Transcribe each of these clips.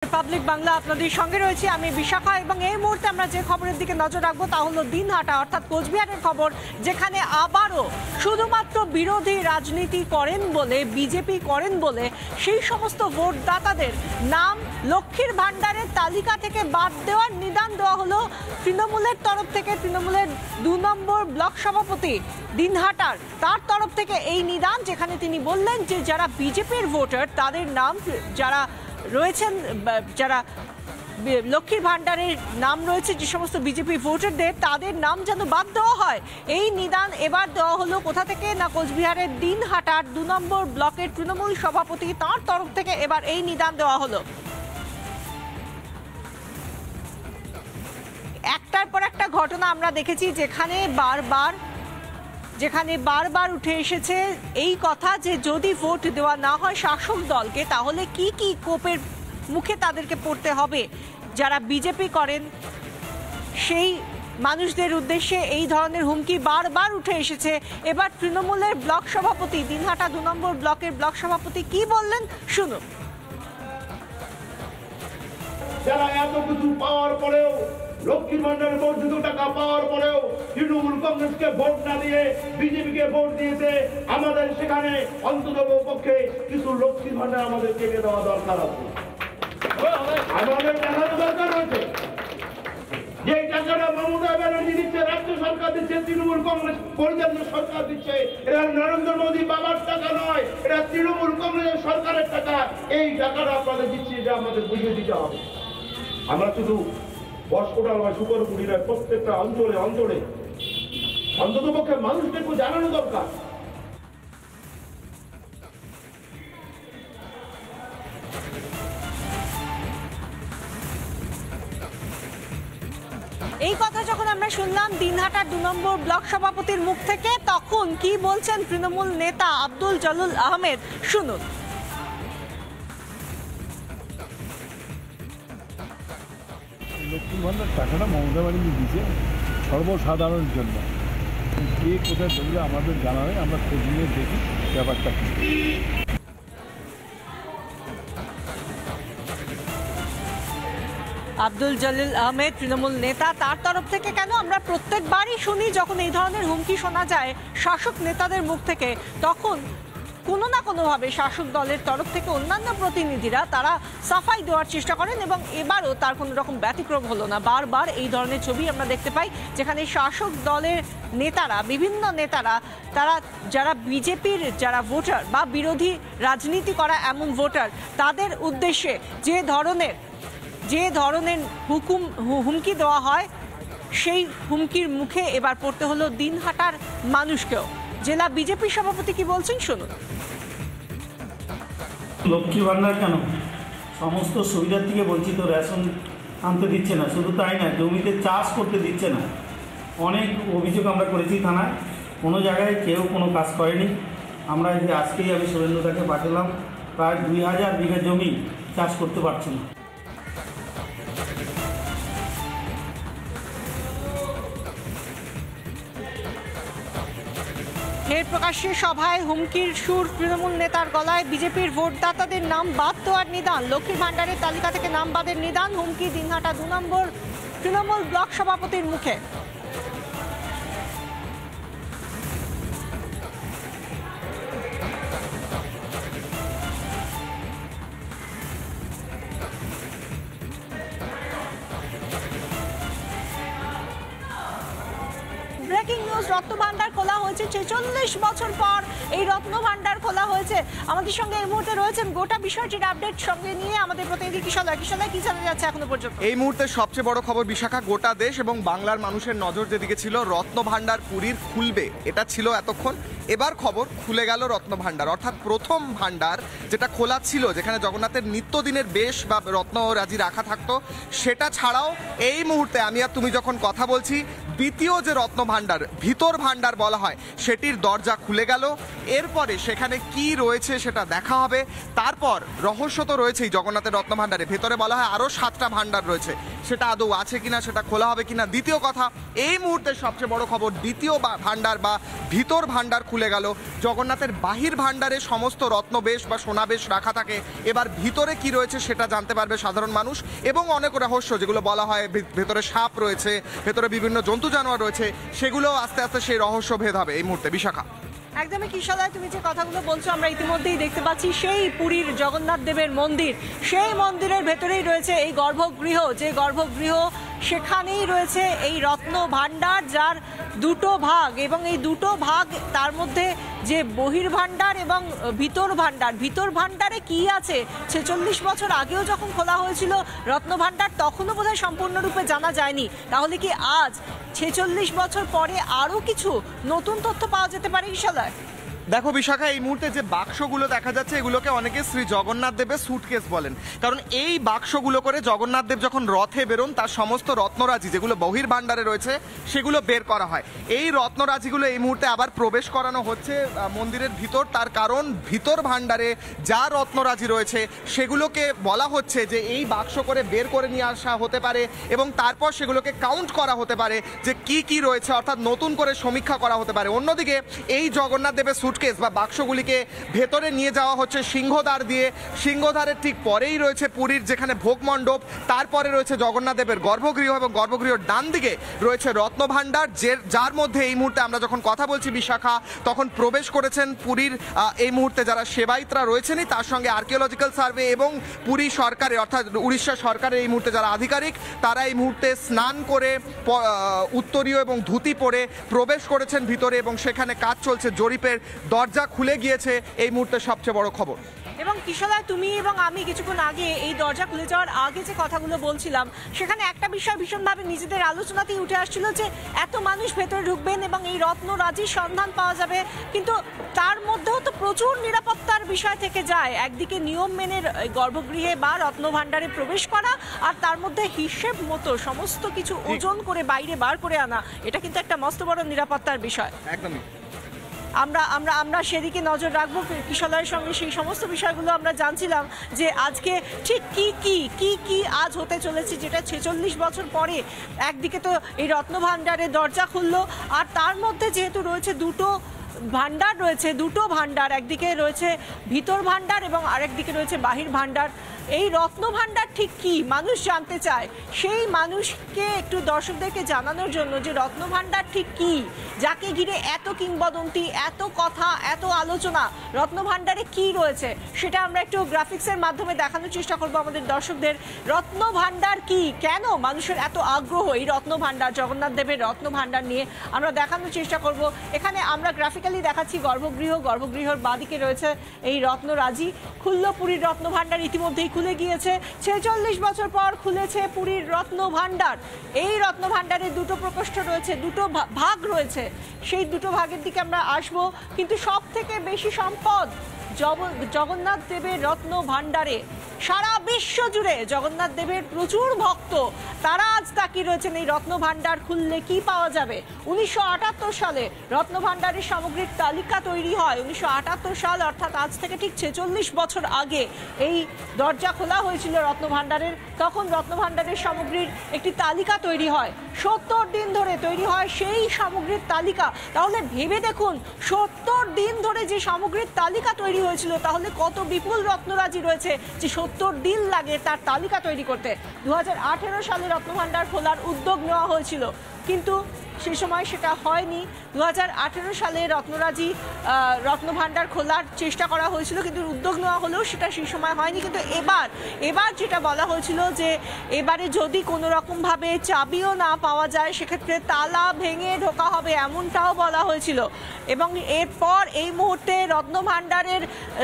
Republic Bangla আপনাদের সঙ্গে রয়েছে আমি বিশাখা এবং এই মুহূর্তে আমরা যে খবরের দিকে নজর রাখবো তা হলো দিনহাটা অর্থাৎ কোচবিহারের খবর, যেখানে আবারও শুধুমাত্র বিরোধী রাজনীতি করেন বলে বিজেপি করেন বলে সেই সমস্ত ভোটদাতাদের নাম লক্ষ্মীর ভাণ্ডারের তালিকা থেকে বাদ দেওয়ার নিদান দেওয়া হলো তৃণমূলের তরফ থেকে। তৃণমূলের ২ নম্বর ব্লক সভাপতি দিনহাটার তার তরফ থেকে এই নিদান, যেখানে তিনি বললেন যে যারা বিজেপির ভোটার তাদের নাম, যারা রয়েছেন যারা লক্ষ্মীর ভাণ্ডারের নাম রয়েছে যে সমস্ত বিজেপি ভোটারদের, তাদের নাম যেন বাদ দেওয়া হয়। এই নিদান এবার দেওয়া হলো কোথা থেকে না কোচবিহারের দিনহাটার ২ নম্বর ব্লকের তৃণমূল সভাপতি তার তরফ থেকে এবার এই নিদান দেওয়া হলো। একটার পর একটা ঘটনা আমরা দেখেছি যেখানে বারবার উঠে এসেছে এই কথা যে যদি ভোট দেওয়া না হয় শাসক দলকে, তাহলে কি কি কোপের মুখে তাদেরকে পড়তে হবে। যারা বিজেপি করেন সেই মানুষদের উদ্দেশ্যে এই ধরনের হুমকি বারবার উঠে এসেছে। এবার তৃণমূলের ব্লক সভাপতি দিনহাটা ২ নম্বর ব্লকের ব্লক সভাপতি কি বললেন শুনুন। যারা এত কিছু পাওয়ার পরেও, লক্ষ্মীর ভাণ্ডারের বর্ধিত টাকা পাওয়ার পরেও তৃণমূল কংগ্রেসকে ভোট না দিয়ে বিজেপিকে ভোট দিয়েছে, আমাদের সেখানে অন্তত পক্ষে কিছু লক্ষ্মীর ভাণ্ডার আমাদের কেটে দেওয়া দরকার আছে। আমাদের দেখানো দরকার আছে যে টাকাটা মমতা ব্যানার্জি দিচ্ছে, রাজ্য সরকার দিচ্ছে, তৃণমূল কংগ্রেস পরিচালিত সরকার দিচ্ছে, এটা নরেন্দ্র মোদী বাবার টাকা নয়, এটা তৃণমূল কংগ্রেসের সরকারের টাকা। এই টাকাটা আপনাদের দিচ্ছি, এটা আমাদের বুঝিয়ে দিতে হবে। আমরা শুধু বসকোটাল বা সুপারপুরিরা প্রত্যেকটা অঞ্চলে অঞ্চলে অন্তত পক্ষে মানুষদেরকে জানানো দরকার। এই কথা যখন আমরা শুনলাম দিনহাটার ২ নম্বর ব্লক সভাপতির মুখ থেকে, তখন কি বলছেন তৃণমূল নেতা আব্দুল জলিল আহমেদ শুনুন। লক্ষ্মীর ভাণ্ডার টাকাটা মমতা ব্যানার্জি দিচ্ছে সর্বসাধারণের জন্য। কে কোথায় ধরলে আমাদের জানা হয়, আমরা খোঁজ নিয়ে দেখি ব্যাপারটা কি। আব্দুল জলিল আহমেদ তৃণমূল নেতা, তার তরফ থেকে কেন আমরা প্রত্যেকবারই শুনি যখন এই ধরনের হুমকি শোনা যায় শাসক নেতাদের মুখ থেকে, তখন কোনো না কোনোভাবে শাসক দলের তরফ থেকে অন্যান্য প্রতিনিধিরা তারা সাফাই দেওয়ার চেষ্টা করেন এবং এবারও তার কোনো রকম ব্যতিক্রম হলো না। বারবার এই ধরনের ছবি আমরা দেখতে পাই যেখানে শাসক দলের নেতারা, বিভিন্ন নেতারা, তারা যারা বিজেপির যারা ভোটার বা বিরোধী রাজনীতি করা এমন ভোটার, তাদের উদ্দেশ্যে যে ধরনের হুমকি দেওয়া হয়, সেই হুমকির মুখে এবার পড়তে হলো দিনহাটার মানুষকেও। জেলা বিজেপি সভাপতি কি বলছেন শুনুন। লক্ষ্মী ভাণ্ডার কেন সমস্ত সুবিধার থেকে বঞ্চিত, রেশন আনতে দিচ্ছে না, শুধু তাই না জমিতে চাষ করতে দিচ্ছে না। অনেক অভিযোগ আমরা করেছি থানায়, কোনো জায়গায় কেউ কোনো কাজ করেনি। আমরা আজকেই আমি সুরেন্দ্রদাকে পাঠালাম, প্রায় ২,০০০ বিঘা জমি চাষ করতে পারছি না। ফের প্রকাশ্যে সভায় হুমকির সুর তৃণমূল নেতার গলায়, বিজেপির ভোটদাতাদের নাম বাদ দেওয়ার নিদান, লক্ষ্মীর ভাণ্ডারের তালিকা থেকে নাম বাদের নিদান, হুমকি দিনহাটা ২ নম্বর তৃণমূল ব্লক সভাপতির মুখে। ব্রেকিং নিউজ, রত্ন ভাণ্ডার খোলা হয়েছে ৪৬ বছর পর। এই রত্ন ভাণ্ডার খোলা হয়েছে। আমাদের সঙ্গে এই মুহূর্তে রয়েছেন গোটা বিষয়টির আপডেট সঙ্গে নিয়ে আমাদের প্রতিনিধি কিশলয়। কিশলয়, কি জানা যাচ্ছে এখনো পর্যন্ত? এই মুহূর্তে সবচেয়ে বড় খবর বিশাখা, গোটা দেশ এবং বাংলার মানুষের নজর যেদিকে ছিল রত্ন ভাণ্ডার পুরীর খুলবে, এটা ছিল এতক্ষণ। এবার খবর খুলে গেল রত্ন ভাণ্ডার, অর্থাৎ প্রথম ভাণ্ডার যেটা খোলা ছিল, যেখানে জগন্নাথের নিত্যদিনের বেশ বা রত্ন রাজি রাখা থাকতো, সেটা ছাড়াও এই মুহূর্তে আমি আর তুমি যখন কথা বলছি দ্বিতীয় যে রত্ন ভাণ্ডার, ভিতর ভাণ্ডার বলা হয়, সেটির দরজা খুলে গেল। এরপরে সেখানে কি রয়েছে সেটা দেখা হবে। তারপর রহস্য তো রয়েছেই জগন্নাথের রত্ন ভাণ্ডারে, ভেতরে বলা হয় আরও 7টা ভাণ্ডার রয়েছে, সেটা আদৌ আছে কিনা, সেটা খোলা হবে কিনা। দ্বিতীয় কথা, এই মুহূর্তে সবচেয়ে বড় খবর, দ্বিতীয় ভাণ্ডার বা ভিতর ভাণ্ডার খুলে গেল। জগন্নাথের বাহির ভাণ্ডারে সমস্ত রত্নবেশ বা সোনাবেশ রাখা থাকে, এবার ভিতরে কি রয়েছে সেটা জানতে পারবে সাধারণ মানুষ। এবং অনেক রহস্য যেগুলো বলা হয়, ভেতরে সাপ রয়েছে, ভেতরে বিভিন্ন জন্তু জানোয়ার রয়েছে, সেগুলো আস্তে আস্তে সেই রহস্য ভেদ হবে এই মুহূর্তে। বিশাখা, একদমই কিশোরদা, তুমি যে কথাগুলো বলছো আমরা ইতিমধ্যেই দেখতে পাচ্ছি সেই পুরীর জগন্নাথ দেবের মন্দির, সেই মন্দিরের ভেতরেই রয়েছে এই গর্ভগৃহ, যে গর্ভগৃহ সেখানেই রয়েছে এই রত্ন ভাণ্ডার, যার দুটো ভাগ, এবং এই দুটো ভাগ তার মধ্যে যে বহির্ভাণ্ডার এবং ভিতর ভাণ্ডারে কি আছে 46 বছর আগেও যখন খোলা হয়েছিল রত্ন ভাণ্ডার তখনও বোধহয় সম্পূর্ণরূপে জানা যায়নি। তাহলে কি আজ 46 বছর পরে আরও কিছু নতুন তথ্য পাওয়া যেতে পারে কিশোরদা? দেখো বিশাখা, এই মুহূর্তে যে বাক্সগুলো দেখা যাচ্ছে এগুলোকে অনেকে শ্রী জগন্নাথ দেবের সুটকেস বলেন, কারণ এই বাক্সগুলো করে জগন্নাথ দেব যখন রথে বেরোন তার সমস্ত রত্নরাজি যেগুলো বহির্ভাণ্ডারে রয়েছে সেগুলো বের করা হয়। এই রত্নরাজিগুলো এই মুহূর্তে আবার প্রবেশ করানো হচ্ছে মন্দিরের ভিতর, তার কারণ ভিতর ভাণ্ডারে যা রত্নরাজি রয়েছে সেগুলোকে বলা হচ্ছে যে এই বাক্স করে বের করে নিয়ে আসা হতে পারে এবং তারপর সেগুলোকে কাউন্ট করা হতে পারে যে কি কি রয়েছে, অর্থাৎ নতুন করে সমীক্ষা করা হতে পারে। অন্যদিকে এই জগন্নাথ দেবের সুটকেস বা বাক্সগুলিকে ভেতরে নিয়ে যাওয়া হচ্ছে সিংহদ্বার দিয়ে। সিংহদ্বারের ঠিক পরেই রয়েছে পুরীর যেখানে ভোগ মণ্ডপ, তারপরে রয়েছে জগন্নাথ দেবের গর্ভগৃহ এবং গর্ভগৃহর ডান দিকে রয়েছে রত্ন ভাণ্ডার, যার মধ্যে এই মুহূর্তে আমরা যখন কথা বলছি বিশাখা, তখন প্রবেশ করেছেন পুরীর এই মুহূর্তে যারা সেবায়িতরা রয়েছেনই, তার সঙ্গে আর্কিওলজিক্যাল সার্ভে এবং পুরী সরকারের অর্থাৎ উড়িষ্যা সরকারের এই মুহূর্তে যারা আধিকারিক, তারা এই মুহূর্তে স্নান করে উত্তরীয় এবং ধুতি পরে প্রবেশ করেছেন ভিতরে এবং সেখানে কাজ চলছে, জরিপের দরজা খুলে গিয়েছে এই মুহূর্তে সবচেয়ে বড় খবর। এবং কিশোরদা, তুমি এবং আমি কিছুক্ষণ আগে এই দরজা খুলে যাওয়ার আগে যে কথাগুলো বলছিলাম, সেখানে একটা বিষয় ভীষণভাবে নিজেদের আলোচনাতেই উঠে আসছিল যে এত মানুষ ভেতরে ঢুকবেন এবং এই রত্নরাজির সন্ধান পাওয়া যাবে, কিন্তু তার মধ্যেও তো প্রচুর নিরাপত্তার বিষয় থেকে যায়। একদিকে নিয়ম মেনে গর্ভগৃহে বা রত্নভাণ্ডারে প্রবেশ করা, আর তার মধ্যে হিসেব মতো সমস্ত কিছু ওজন করে বাইরে বার করে আনা, এটা কিন্তু একটা মস্ত বড় নিরাপত্তার বিষয়। একদমই আমরা সেদিকে নজর রাখবো। কিশোরের সঙ্গে সেই সমস্ত বিষয়গুলো আমরা জানছিলাম যে আজকে ঠিক কি আজ হতে চলেছে, যেটা 46 বছর পরে একদিকে তো এই রত্ন ভাণ্ডারের দরজা খুললো, আর তার মধ্যে যেহেতু রয়েছে দুটো ভাণ্ডার, একদিকে রয়েছে ভিতর ভাণ্ডার এবং আরেকদিকে রয়েছে বাহির ভাণ্ডার। এই রত্ন ভাণ্ডার ঠিক কি মানুষ জানতে চায়, সেই মানুষকে একটু দর্শকদেরকে জানানোর জন্য যে রত্ন ভাণ্ডার ঠিক কি, যাকে ঘিরে এত কিংবদন্তি, এত কথা, এত আলোচনা, রত্ন ভাণ্ডারে কি রয়েছে সেটা আমরা একটু গ্রাফিক্সের মাধ্যমে দেখানোর চেষ্টা করব আমাদের দর্শকদের। রত্ন ভাণ্ডার কি, কেন মানুষের এত আগ্রহ এই রত্ন ভাণ্ডার, জগন্নাথ দেবের রত্ন ভাণ্ডার নিয়ে আমরা দেখানোর চেষ্টা করব। এখানে আমরা গ্রাফিক্যালি দেখাচ্ছি গর্ভগৃহর বাঁদিকে রয়েছে এই রত্নরাজি। খুলল পুরীর রত্ন ভাণ্ডার, ইতিমধ্যেই খুলে গিয়েছে। 46 বছর পর খুলেছে পুরীর রত্ন ভাণ্ডার। এই রত্ন ভাণ্ডারের দুটো প্রকোষ্ঠ রয়েছে, দুটো ভাগ রয়েছে, সেই দুটো ভাগের দিকে আমরা আসবো। কিন্তু সব থেকে বেশি সম্পদ জগন্নাথ দেবের রত্ন ভাণ্ডারে। সারা বিশ্ব জুড়ে জগন্নাথ দেবের প্রচুর ভক্ত, তারা আজ তাকিয়ে রয়েছেন এই রত্ন ভাণ্ডার খুললে কি পাওয়া যাবে। 1978 সালে রত্ন ভাণ্ডারের সামগ্রীর তালিকা তৈরি হয়। 1978 সাল অর্থাৎ আজ থেকে ঠিক 46 বছর আগে এই দরজা খোলা হয়েছিল রত্ন ভাণ্ডারের। তখন রত্ন ভাণ্ডারের সামগ্রীর একটি তালিকা তৈরি হয়, 70 দিন ধরে তৈরি হয় সেই সামগ্রীর তালিকা। তাহলে ভেবে দেখুন, 70 দিন ধরে যে সামগ্রীর তালিকা তৈরি হয়েছিল, তাহলে কত বিপুল রত্নরাজি রয়েছে যে 70 দিন লাগে তার তালিকা তৈরি করতে। 2018 সালে রত্নভাণ্ডার খোলার উদ্যোগ নেওয়া হয়েছিল, কিন্তু সেই সময় সেটা হয়নি। 2018 সালে রত্নভাণ্ডার খোলার চেষ্টা করা হয়েছিল, কিন্তু উদ্যোগ নেওয়া হলেও সেটা সেই সময় হয়নি। কিন্তু এবার যেটা বলা হয়েছিল যে এবারে যদি কোনো রকমভাবে চাবিও না পাওয়া যায়, সেক্ষেত্রে তালা ভেঙে ঢোকা হবে, এমনটাও বলা হয়েছিল। এবং এরপর এই মুহূর্তে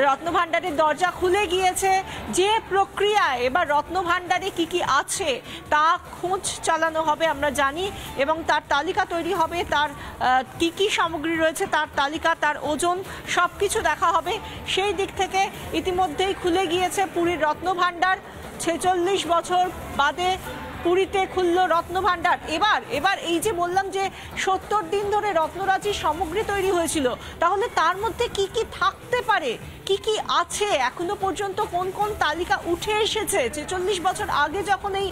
রত্নভাণ্ডারের দরজা খুলে গিয়েছে। যে প্রক্রিয়ায় এবার রত্নভাণ্ডারে কি আছে তা খোঁজ চালানো হবে আমরা জানি, এবং তার তালিকা তৈরি হবে, তার কি সামগ্রী রয়েছে তার তালিকা, তার ওজন সব কিছু দেখা হবে। সেই দিক থেকে ইতিমধ্যেই খুলে গিয়েছে পুরীর রত্নভাণ্ডার। 46 বছর বাদে পুরীতে খুললো রত্নভাণ্ডার। এবার এই যে বললাম যে 70 দিন ধরে রত্নরাজির সামগ্রী তৈরি হয়েছিল, তাহলে তার মধ্যে কি কি থাকতে পারে, কি কি আছে, এখনো পর্যন্ত কোন কোন তালিকা উঠে এসেছে, 46 বছর আগে যখন এই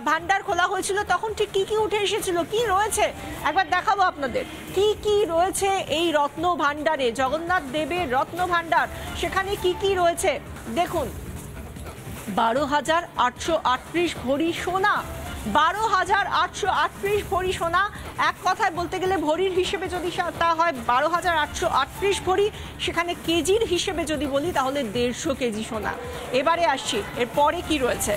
ভাণ্ডার খোলা হয়েছিল তখন ঠিক কি কি উঠে এসেছিল, কি রয়েছে একবার দেখাবো আপনাদের। কি কি রয়েছে এই রত্ন ভাণ্ডারে, জগন্নাথ দেবের রত্ন ভাণ্ডার, সেখানে কি কি রয়েছে দেখুন। 12,838 ভরি সোনা, 12,838 ভরি সোনা। এক কথায় বলতে গেলে ভরির হিসেবে যদি তা হয় 12,838 ভরি, সেখানে কেজির হিসেবে যদি বলি তাহলে 150 কেজি সোনা। এবারে আসছি এরপরে কি রয়েছে।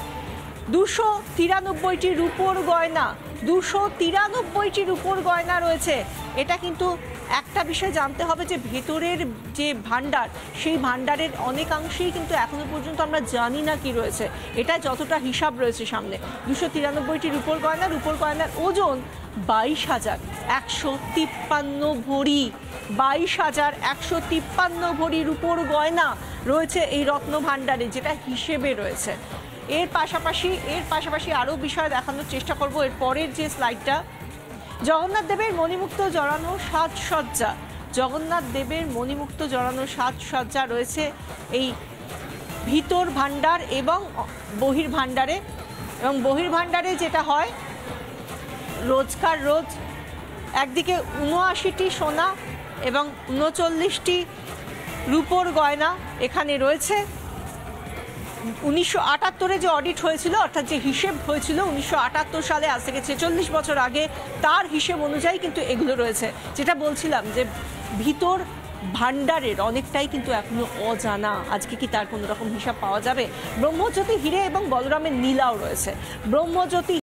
293টি রূপোর গয়না, 293টি রূপোর গয়না রয়েছে। এটা কিন্তু একটা বিষয় জানতে হবে যে ভেতরের যে ভাণ্ডার, সেই ভাণ্ডারের অনেকাংশেই কিন্তু এখনো পর্যন্ত আমরা জানি না কি রয়েছে। এটা যতটা হিসাব রয়েছে সামনে, 293টি রূপোর গয়না, রূপোর গয়নার ওজন 22,153 ভরি, 22,153 ভরি রূপোর গয়না রয়েছে এই রত্ন ভাণ্ডারে, যেটা হিসেবে রয়েছে। এর পাশাপাশি আরও বিষয় দেখানোর চেষ্টা করব এর পরের যে স্লাইডটা। জগন্নাথ দেবের মণিমুক্ত জড়ানো সাজসজ্জা, জগন্নাথ দেবের মণিমুক্ত জড়ানো সাজসজ্জা রয়েছে এই ভিতর ভাণ্ডার এবং বহির্ভাণ্ডারে। এবং বহির্ভাণ্ডারে যেটা হয় রোজকার রোজ একদিকে 79টি সোনা এবং 39টি রূপোর গয়না এখানে রয়েছে। 1978-এ যে অডিট হয়েছিল, অর্থাৎ যে হিসেব হয়েছিল 1978 সালে, আজ থেকে 46 বছর আগে, তার হিসেব অনুযায়ী কিন্তু এগুলো রয়েছে। যেটা বলছিলাম যে ভিতর ভাণ্ডারের অনেকটাই কিন্তু এখনো অজানা। আজকে কি তার কোনো রকম হিসাব পাওয়া যাবে? ব্রহ্মজ্যোতি হীরে এবং বলরামের নীলাও রয়েছে। ব্রহ্মজ্যোতি